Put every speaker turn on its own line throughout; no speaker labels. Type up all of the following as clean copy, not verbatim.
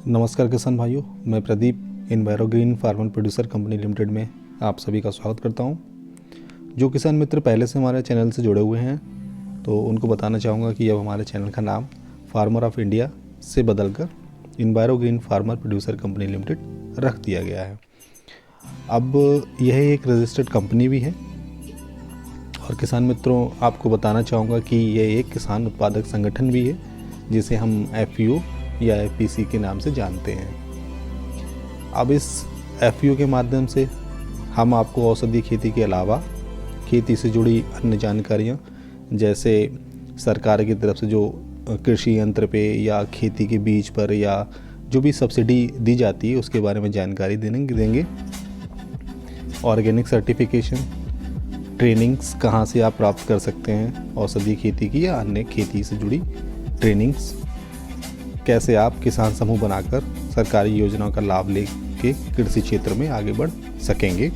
नमस्कार किसान भाइयों, मैं Pradeep enviro green farmer producer company limited में आप सभी का स्वागत करता हूं। जो किसान मित्र पहले से हमारे चैनल से जुड़े हुए हैं तो उनको बताना चाहूँगा कि अब हमारे चैनल का नाम फार्मर ऑफ इंडिया से बदलकर enviro green farmer producer company limited रख दिया गया है। अब यह एक रजिस्टर्ड कंपनी भी है और किसान मित्रों आपको बताना चाहूँगा कि यह एक किसान उत्पादक संगठन भी है जिसे हम FPO या FPC के नाम से जानते हैं। अब इस FPO के माध्यम से हम आपको औषधीय खेती के अलावा खेती से जुड़ी अन्य जानकारियाँ जैसे सरकार की तरफ से जो कृषि यंत्र पे या खेती के बीज पर या जो भी सब्सिडी दी जाती है उसके बारे में जानकारी देंगे। ऑर्गेनिक सर्टिफिकेशन, ट्रेनिंग्स कहाँ से आप प्राप्त कर सकते हैं औषधीय खेती की या अन्य खेती से जुड़ी ट्रेनिंग्स, कैसे आप किसान समूह बनाकर सरकारी योजनाओं का लाभ लेके कृषि क्षेत्र में आगे बढ़ सकेंगे,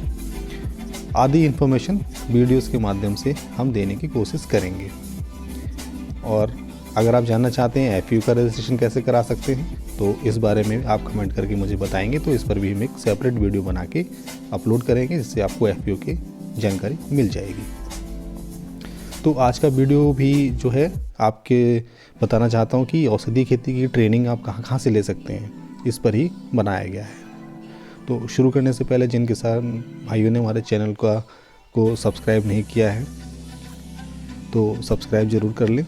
आदि इन्फॉर्मेशन वीडियोस के माध्यम से हम देने की कोशिश करेंगे। और अगर आप जानना चाहते हैं FPO का रजिस्ट्रेशन कैसे करा सकते हैं तो इस बारे में आप कमेंट करके मुझे बताएंगे तो इस पर भी हम एक सेपरेट वीडियो बना के अपलोड करेंगे जिससे आपको FPO की जानकारी मिल जाएगी। तो आज का वीडियो भी जो है आपके बताना चाहता हूँ कि औषधीय खेती की ट्रेनिंग आप कहाँ से ले सकते हैं, इस पर ही बनाया गया है। तो शुरू करने से पहले जिन किसान भाइयों ने हमारे चैनल को सब्सक्राइब नहीं किया है तो सब्सक्राइब ज़रूर कर लें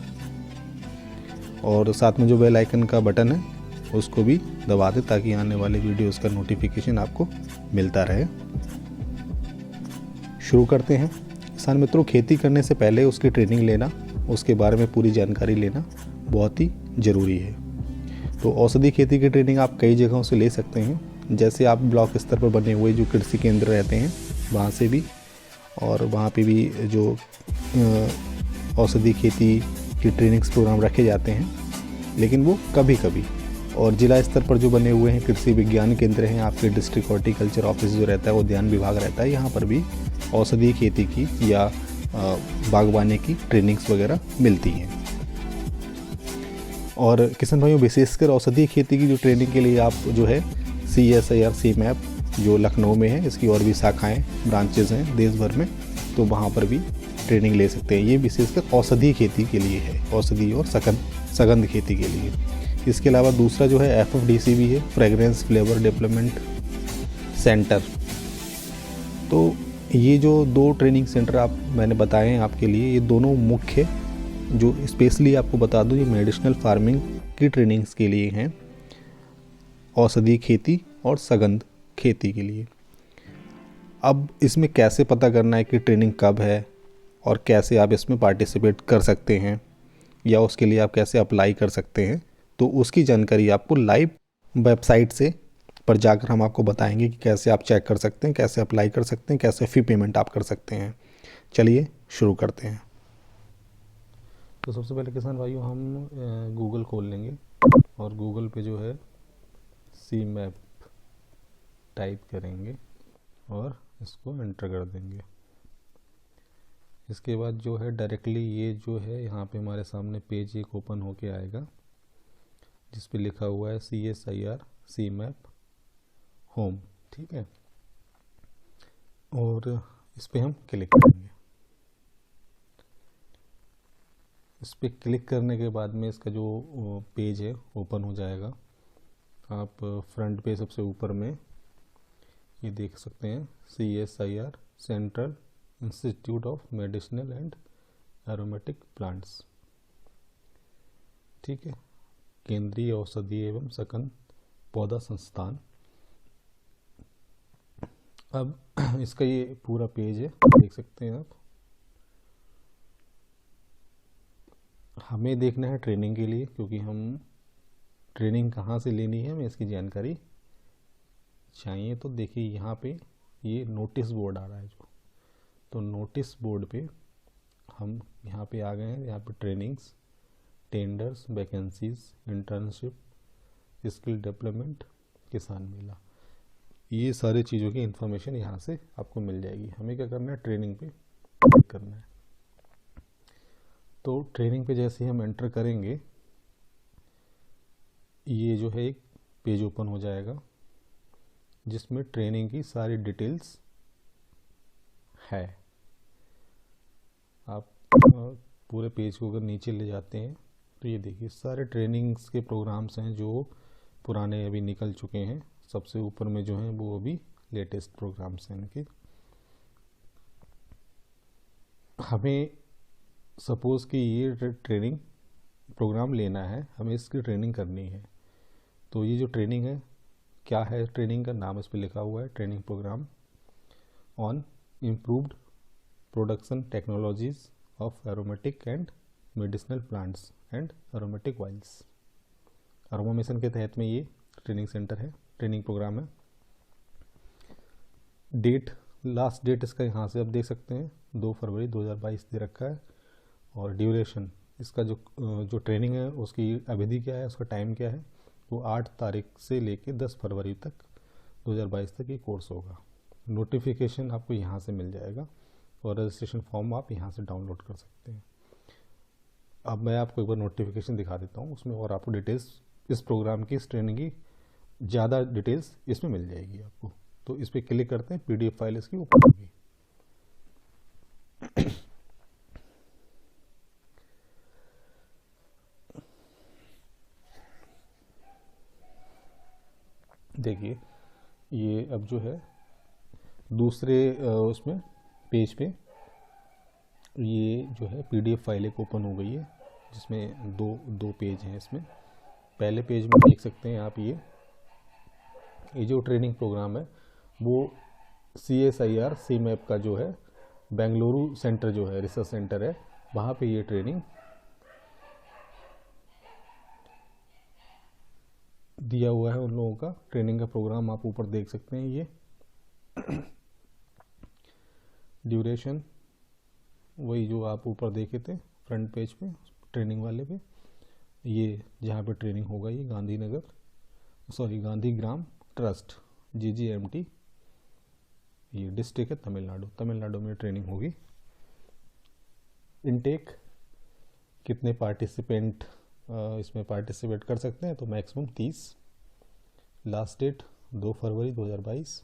और साथ में जो बेल आइकन का बटन है उसको भी दबा दें ताकि आने वाले वीडियोस का नोटिफिकेशन आपको मिलता रहे। शुरू करते हैं। किसान मित्रों, खेती करने से पहले उसकी ट्रेनिंग लेना, उसके बारे में पूरी जानकारी लेना बहुत ही ज़रूरी है। तो औषधीय खेती की ट्रेनिंग आप कई जगहों से ले सकते हैं, जैसे आप ब्लॉक स्तर पर बने हुए जो कृषि केंद्र रहते हैं वहाँ से भी, और वहाँ पे भी जो औषधीय खेती की ट्रेनिंग्स प्रोग्राम रखे जाते हैं, लेकिन वो कभी कभी, और ज़िला स्तर पर जो बने हुए हैं कृषि विज्ञान केंद्र हैं, आपके डिस्ट्रिक्ट हॉर्टिकल्चर ऑफिस जो रहता है, उद्यान विभाग रहता है, यहाँ पर भी औषधीय खेती की या बागवानी की ट्रेनिंग्स वगैरह मिलती हैं। और किसान भाइयों, विशेषकर औषधीय खेती की जो ट्रेनिंग के लिए आप जो है CSIR CMAP जो लखनऊ में है, इसकी और भी शाखाएं ब्रांचेज हैं देश भर में, तो वहाँ पर भी ट्रेनिंग ले सकते हैं। ये विशेषकर औषधीय खेती के लिए है, औषधीय और सघन खेती के लिए। इसके अलावा दूसरा जो है FFDC भी है, फ्रेगरेंस फ्लेवर डेवलपमेंट सेंटर। तो ये जो दो ट्रेनिंग सेंटर मैंने बताए हैं आपके लिए, ये दोनों मुख्य जो स्पेशली आपको बता दूं ये मेडिसिनल फार्मिंग की ट्रेनिंग्स के लिए हैं, औषधीय खेती और सघन खेती के लिए। अब इसमें कैसे पता करना है कि ट्रेनिंग कब है और कैसे आप इसमें पार्टिसिपेट कर सकते हैं या उसके लिए आप कैसे अप्लाई कर सकते हैं, तो उसकी जानकारी आपको लाइव वेबसाइट से पर जाकर हम आपको बताएंगे कि कैसे आप चेक कर सकते हैं, कैसे अप्लाई कर सकते हैं, कैसे फ़ी पेमेंट आप कर सकते हैं। चलिए शुरू करते हैं। तो सबसे पहले किसान भाइयों हम गूगल खोल लेंगे और गूगल पे जो है CMAP टाइप करेंगे और इसको एंटर कर देंगे। इसके बाद जो है डायरेक्टली ये जो है यहाँ पे हमारे सामने पेज एक ओपन होके आएगा जिस पे लिखा हुआ है CSIR CMAP होम, ठीक है, और इस पे हम क्लिक करेंगे। इस पे क्लिक करने के बाद में इसका जो पेज है ओपन हो जाएगा। आप फ्रंट पे सबसे ऊपर में ये देख सकते हैं CSIR central institute of medicinal and aromatic plants, ठीक है, केंद्रीय औषधीय एवं सघन पौधा संस्थान। अब इसका ये पूरा पेज है, देख सकते हैं आप। हमें देखना है ट्रेनिंग के लिए, क्योंकि हम ट्रेनिंग कहाँ से लेनी है हमें इसकी जानकारी चाहिए। तो देखिए यहाँ पे ये नोटिस बोर्ड आ रहा है जो, तो नोटिस बोर्ड पे हम यहाँ पे आ गए हैं। यहाँ पे trainings, tenders, vacancies, internship, skill development, किसान मेला, ये सारी चीज़ों की इन्फॉर्मेशन यहाँ से आपको मिल जाएगी। हमें क्या करना है, ट्रेनिंग पे क्लिक करना है। तो ट्रेनिंग पे जैसे ही हम एंटर करेंगे, ये जो है एक पेज ओपन हो जाएगा जिसमें ट्रेनिंग की सारी डिटेल्स है। आप पूरे पेज को अगर नीचे ले जाते हैं तो ये देखिए सारे ट्रेनिंग्स के प्रोग्राम्स हैं जो पुराने अभी निकल चुके हैं। सबसे ऊपर में जो हैं वो अभी लेटेस्ट प्रोग्राम्स हैं इनके। हमें सपोज़ कि ये ट्रेनिंग प्रोग्राम लेना है, हमें इसकी ट्रेनिंग करनी है। तो ये जो ट्रेनिंग है, क्या है ट्रेनिंग का नाम इस पर लिखा हुआ है, training program on improved production technologies of aromatic and medicinal plants and aromatic oils. Aroma mission के तहत में ये ट्रेनिंग सेंटर है, ट्रेनिंग प्रोग्राम है। डेट, लास्ट डेट इसका यहाँ से आप देख सकते हैं 2 फरवरी 2022 दे रखा है। और ड्यूरेशन, इसका जो ट्रेनिंग है उसकी अवधि क्या है, उसका टाइम क्या है, वो 8 तारीख से लेके 10 फरवरी तक 2022 तक ये कोर्स होगा। नोटिफिकेशन आपको यहाँ से मिल जाएगा और रजिस्ट्रेशन फॉर्म आप यहाँ से डाउनलोड कर सकते हैं। अब मैं आपको एक बार नोटिफिकेशन दिखा देता हूँ, उसमें और आपको डिटेल्स इस प्रोग्राम की, इस ट्रेनिंग की ज़्यादा डिटेल्स इसमें मिल जाएगी आपको। तो इस पर क्लिक करते हैं, PDF फाइल इसकी ओपन होगी। देखिए ये अब जो है दूसरे उसमें पेज पे ये जो है PDF फाइल एक ओपन हो गई है जिसमें दो पेज हैं। इसमें पहले पेज में देख सकते हैं आप, ये जो ट्रेनिंग प्रोग्राम है वो CSIR CMAP का जो है बेंगलुरु सेंटर जो है, रिसर्च सेंटर है, वहाँ पे ये ट्रेनिंग दिया हुआ है उन लोगों का। ट्रेनिंग का प्रोग्राम आप ऊपर देख सकते हैं। ये ड्यूरेशन वही जो आप ऊपर देखे थे फ्रंट पेज पे, ट्रेनिंग वाले पे। ये जहाँ पे ट्रेनिंग होगा ये गांधीग्राम ट्रस्ट GGMT, ये डिस्ट्रिक्ट है तमिलनाडु में ट्रेनिंग होगी। इनटेक, कितने पार्टिसिपेंट इसमें पार्टिसिपेट कर सकते हैं, तो मैक्सिमम 30। लास्ट डेट 2 फरवरी 2022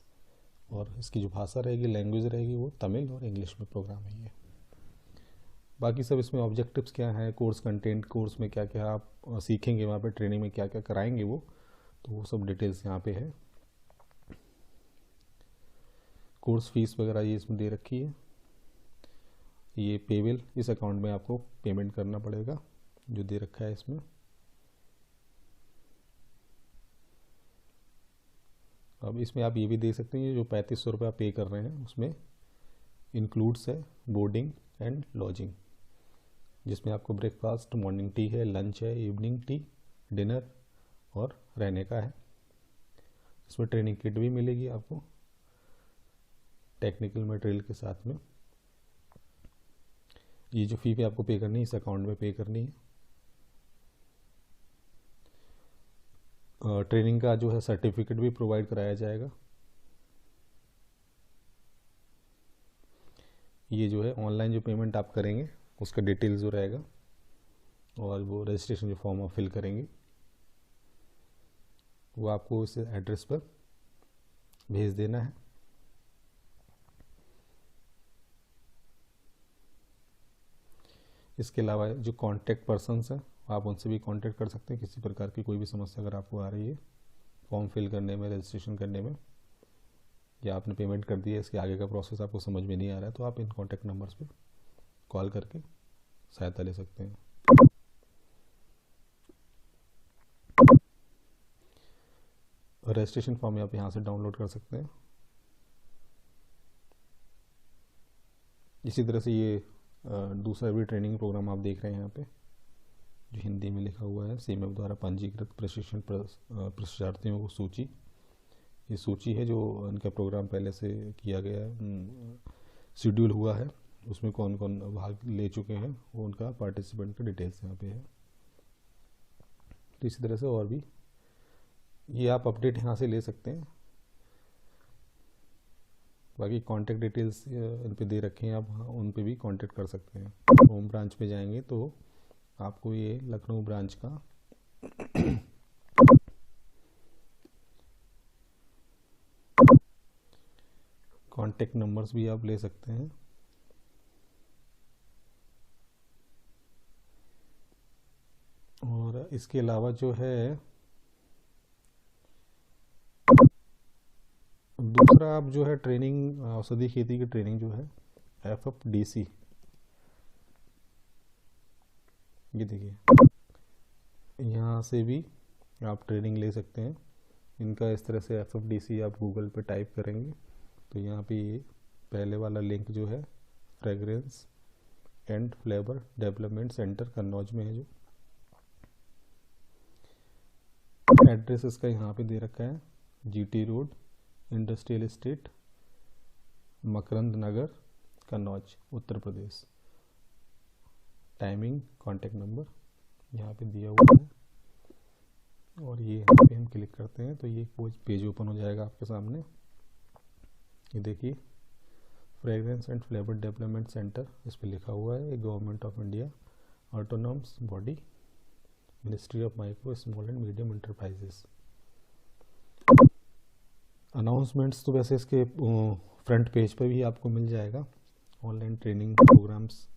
और इसकी जो भाषा रहेगी, लैंग्वेज रहेगी, वो तमिल और इंग्लिश में प्रोग्राम है ये। बाकी सब इसमें ऑब्जेक्टिव्स क्या है, कोर्स कंटेंट, कोर्स में क्या क्या आप सीखेंगे, वहाँ पे ट्रेनिंग में क्या क्या कराएंगे वो, तो वो सब डिटेल्स यहाँ पे है। कोर्स फीस वगैरह ये इसमें दे रखी है। ये पेबल, इस अकाउंट में आपको पेमेंट करना पड़ेगा जो दे रखा है इसमें। अब इसमें आप ये भी दे सकते हैं, जो 3500 रुपये आप पे कर रहे हैं उसमें इंक्लूड्स है बोर्डिंग एंड लॉजिंग, जिसमें आपको ब्रेकफास्ट, मॉर्निंग टी है, लंच है, इवनिंग टी, डिनर और रहने का है। इसमें ट्रेनिंग किट भी मिलेगी आपको टेक्निकल मटेरियल के साथ में। ये जो फ़ी पे आपको पे करनी है इस अकाउंट में पे करनी है। ट्रेनिंग का जो है सर्टिफिकेट भी प्रोवाइड कराया जाएगा। ये जो है ऑनलाइन जो पेमेंट आप करेंगे उसका डिटेल्स जो रहेगा, और वो रजिस्ट्रेशन जो फॉर्म आप फिल करेंगे वो आपको उस एड्रेस पर भेज देना है। इसके अलावा जो कांटेक्ट पर्सन्स हैं आप उनसे भी कांटेक्ट कर सकते हैं, किसी प्रकार की कोई भी समस्या अगर आपको आ रही है फॉर्म फिल करने में, रजिस्ट्रेशन करने में, या आपने पेमेंट कर दिया, इसके आगे का प्रोसेस आपको समझ में नहीं आ रहा है, तो आप इन कांटेक्ट नंबर्स पे कॉल करके सहायता ले सकते हैं। रजिस्ट्रेशन फॉर्म आप यहाँ से डाउनलोड कर सकते हैं। इसी तरह से ये दूसरा भी ट्रेनिंग प्रोग्राम आप देख रहे हैं यहाँ पे, जो हिंदी में लिखा हुआ है, CMAP द्वारा पंजीकृत प्रशिक्षण प्रशिक्षार्थियों को सूची। ये सूची है जो इनका प्रोग्राम पहले से किया गया है, शेड्यूल हुआ है, उसमें कौन कौन भाग ले चुके हैं वो उनका पार्टिसिपेंट का डिटेल्स यहाँ पे है। तो इसी तरह से और भी ये आप अपडेट यहाँ से ले सकते हैं। बाकी कांटेक्ट डिटेल्स इन पे दे रखे हैं, आप उन पे भी कांटेक्ट कर सकते हैं। होम ब्रांच पे जाएंगे तो आपको ये लखनऊ ब्रांच का कॉन्टेक्ट नंबर्स भी आप ले सकते हैं। और इसके अलावा जो है दूसरा आप जो है ट्रेनिंग, औषधि खेती की ट्रेनिंग जो है FFDC, ये देखिए यहाँ से भी आप ट्रेनिंग ले सकते हैं। इनका इस तरह से FFDC आप गूगल पे टाइप करेंगे तो यहाँ पे ये पहले वाला लिंक जो है fragrance and flavour development centre Kannauj में है। जो एड्रेस इसका यहाँ पे दे रखा है, GT रोड, इंडस्ट्रियल एस्टेट, मकरंद नगर, Kannauj, Uttar Pradesh. Timing, contact number यहाँ पे दिया हुआ है। और ये यहाँ पे हम क्लिक करते हैं तो ये पेज ओपन हो जाएगा आपके सामने। ये देखिए fragrance and flavour development centre इस पे लिखा हुआ है। Government of India autonomous body, ministry of micro small and medium enterprises. Announcements तो वैसे इसके फ्रंट पेज पर भी आपको मिल जाएगा, ऑनलाइन ट्रेनिंग प्रोग्राम्स,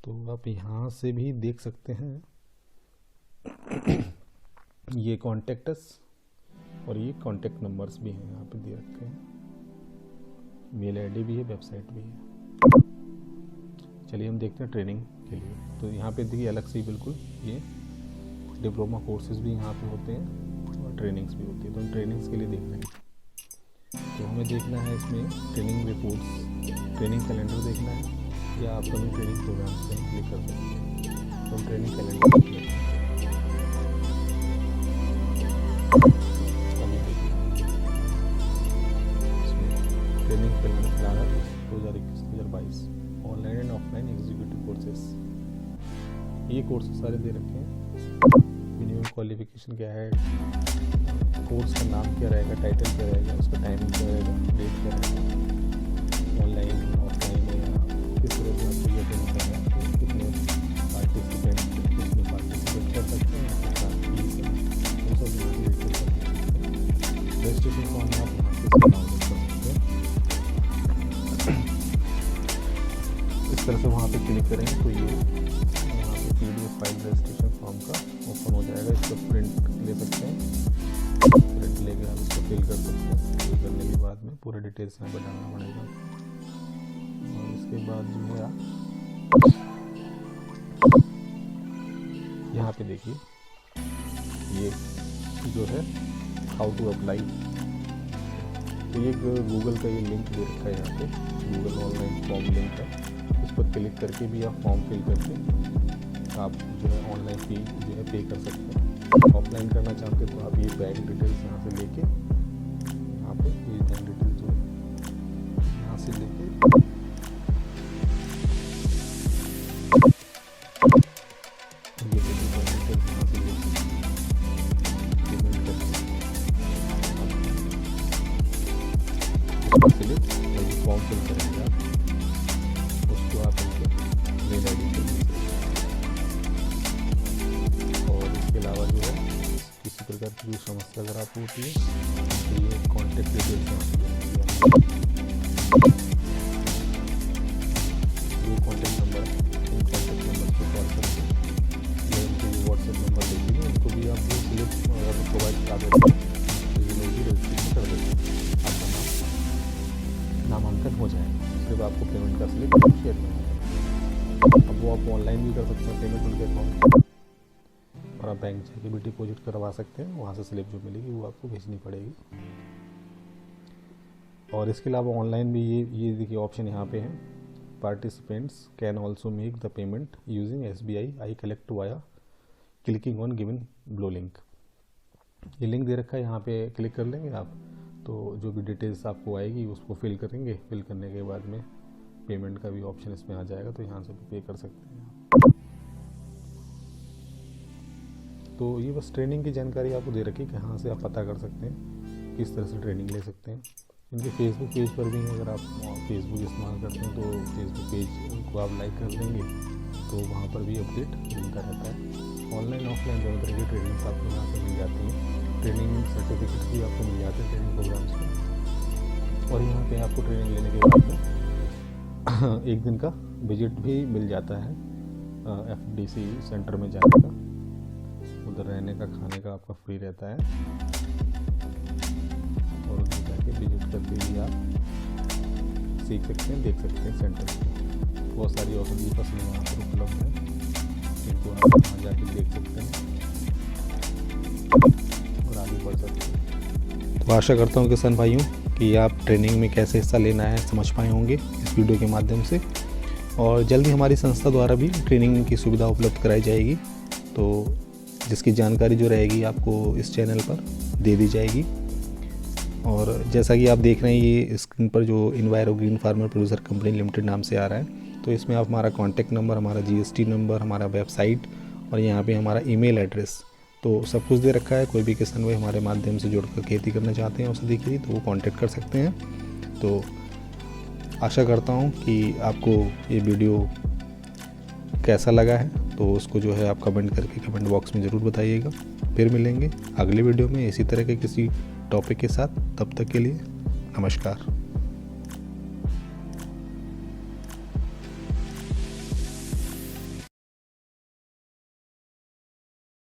तो आप यहाँ से भी देख सकते हैं। ये कॉन्टेक्टस और ये कॉन्टेक्ट नंबर्स भी हैं यहाँ पे दे रखे हैं, मेल ID भी है, वेबसाइट भी है। चलिए हम देखते हैं ट्रेनिंग के लिए। तो यहाँ पे देखिए अलग से बिल्कुल ये डिप्लोमा कोर्सेज भी यहाँ पे होते हैं और ट्रेनिंग्स भी होती है। तो हम ट्रेनिंग्स के लिए देख रहे हैं तो हमें देखना है इसमें ट्रेनिंग रिपोर्ट्स, ट्रेनिंग कैलेंडर देखना है या अपकमिंग ट्रेनिंग प्रोग्राम्स पे क्लिक कर सकते हैं। तो हम ट्रेनिंग कैलेंडर देख लेते हैं। अभी देखिए इसमें training calendar 2021-2022 online and offline executive courses, ये कोर्सेस सारे दे रखे हैं। मिनिमम क्वालिफिकेशन क्या है, कोर्स का नाम क्या रहेगा, टाइटल क्या रहेगा, उसका टाइमिंग क्या रहेगा, डेट क्या रहेगा, ऑनलाइन ऑफलाइन है या किस तरह से आपको ये ट्रेनिंग करना है, कितने पार्टिसिपेंट कर सकते हैं, कितना फीस है, वो सब रजिस्ट्रेशन फॉर्म आप यहाँ से डाउनलोड कर सकते हैं। इस तरह से वहाँ पे क्लिक करेंगे तो ये यहाँ पे PDF फाइल रजिस्ट्रेशन फॉर्म का ओपन हो जाएगा। इसका प्रिंट ले सकते हैं, प्रिंट लेकर आप इसको फिल कर सकते हैं। फिल करने के बाद में पूरा डिटेल्स यहाँ पर डालना पड़ेगा। और इसके बाद जो है आप यहाँ पे देखिए ये जो है हाउ टू अप्लाई, तो ये गूगल का ये लिंक दे रखा है यहाँ पे, गूगल ऑनलाइन फॉर्म लिंक है। इस पर क्लिक करके भी आप फॉर्म फिल करके आप जो है ऑनलाइन फी जो है पे कर सकते हैं। ऑफलाइन करना चाहते तो आप ये बैंक डिटेल्स यहाँ से लेके यहाँ पे ये बैंक डिटेल्स जो है यहाँ से लेके ये बैंक डिटेल्स यहाँ से लेके पेमेंट करके फॉर्म फिल करेंगे आप, उसको आप मेल ID कर दीजिए। और इसके अलावा जो है किसी प्रकार की कोई समस्या अगर आपको होती है तो ये कॉन्टेक्ट डिटेल्स ये कॉन्टेक्ट नंबर है, इन कॉन्टेक्ट नंबर पर कॉल करके या इनके जो WhatsApp नंबर देखेंगे उनको भी आप जो स्लिप अगर प्रोवाइड करा देते हैं तो ये लोग भी रजिस्ट्रेशन कर देते हैं, आपका नामांकन हो जाएगा। सिर्फ आपको पेमेंट का स्लिप शेयर करना है। अब वो आप ऑनलाइन भी कर सकते हैं पेमेंट उनके अकाउंट, और आप बैंक जाके भी डिपॉजिट करवा सकते हैं। वहाँ से स्लिप जो मिलेगी वो आपको भेजनी पड़ेगी। और इसके अलावा ऑनलाइन भी ये देखिए ऑप्शन यहाँ पे है, participants can also make the payment using SBI I collect via clicking on given below link. ये लिंक दे रखा है, यहाँ पे क्लिक कर लेंगे आप तो जो भी डिटेल्स आपको आएगी उसको फिल करेंगे। फिल करने के बाद में पेमेंट का भी ऑप्शन इसमें आ जाएगा, तो यहाँ से भी पे कर सकते हैं। तो ये बस ट्रेनिंग की जानकारी आपको दे रखी है, कहाँ से आप पता कर सकते हैं, किस तरह से ट्रेनिंग ले सकते हैं। इनके फेसबुक पेज पर भी अगर आप फेसबुक इस्तेमाल करते हैं तो फेसबुक पेज को आप लाइक कर देंगे तो वहाँ पर भी अपडेट मिलता रहता है। ऑनलाइन ऑफलाइन दोनों तरह की ट्रेनिंग्स आपको यहाँ से मिल जाती हैं। ट्रेनिंग सर्टिफिकेट भी आपको मिल जाते हैं ट्रेनिंग प्रोग्राम्स में। और यहाँ पे आपको ट्रेनिंग लेने के बाद में 1 दिन का विजिट भी मिल जाता है FDC सेंटर में जाने का। उधर रहने का, खाने का आपका फ्री रहता है और उधर जाके विजिट करके भी आप सीख सकते हैं, देख सकते हैं सेंटर की। बहुत सारी औषधि फसलें यहाँ पर उपलब्ध हैं, इनको आप वहाँ जाके देख सकते हैं और आगे बढ़ सकते हैं। तो आशा करता हूँ किसान भाइयों कि आप ट्रेनिंग में कैसे हिस्सा लेना है समझ पाए होंगे इस वीडियो के माध्यम से, और जल्दी हमारी संस्था द्वारा भी ट्रेनिंग की सुविधा उपलब्ध कराई जाएगी, तो जिसकी जानकारी जो रहेगी आपको इस चैनल पर दे दी जाएगी। और जैसा कि आप देख रहे हैं ये स्क्रीन पर जो इन्वायरो green farmer producer company limited नाम से आ रहा है, तो इसमें आप हमारा कॉन्टैक्ट नंबर, हमारा GST नंबर, हमारा वेबसाइट और यहाँ पे हमारा ईमेल एड्रेस, तो सब कुछ दे रखा है। कोई भी किसान भाई हमारे माध्यम से जुड़कर खेती करना चाहते हैं औषधि की, तो वो कॉन्टैक्ट कर सकते हैं। तो आशा करता हूँ कि आपको ये वीडियो कैसा लगा है, तो उसको जो है आप कमेंट करके कमेंट बॉक्स में ज़रूर बताइएगा। फिर मिलेंगे अगले वीडियो में इसी तरह के किसी टॉपिक के साथ। तब तक के लिए नमस्कार।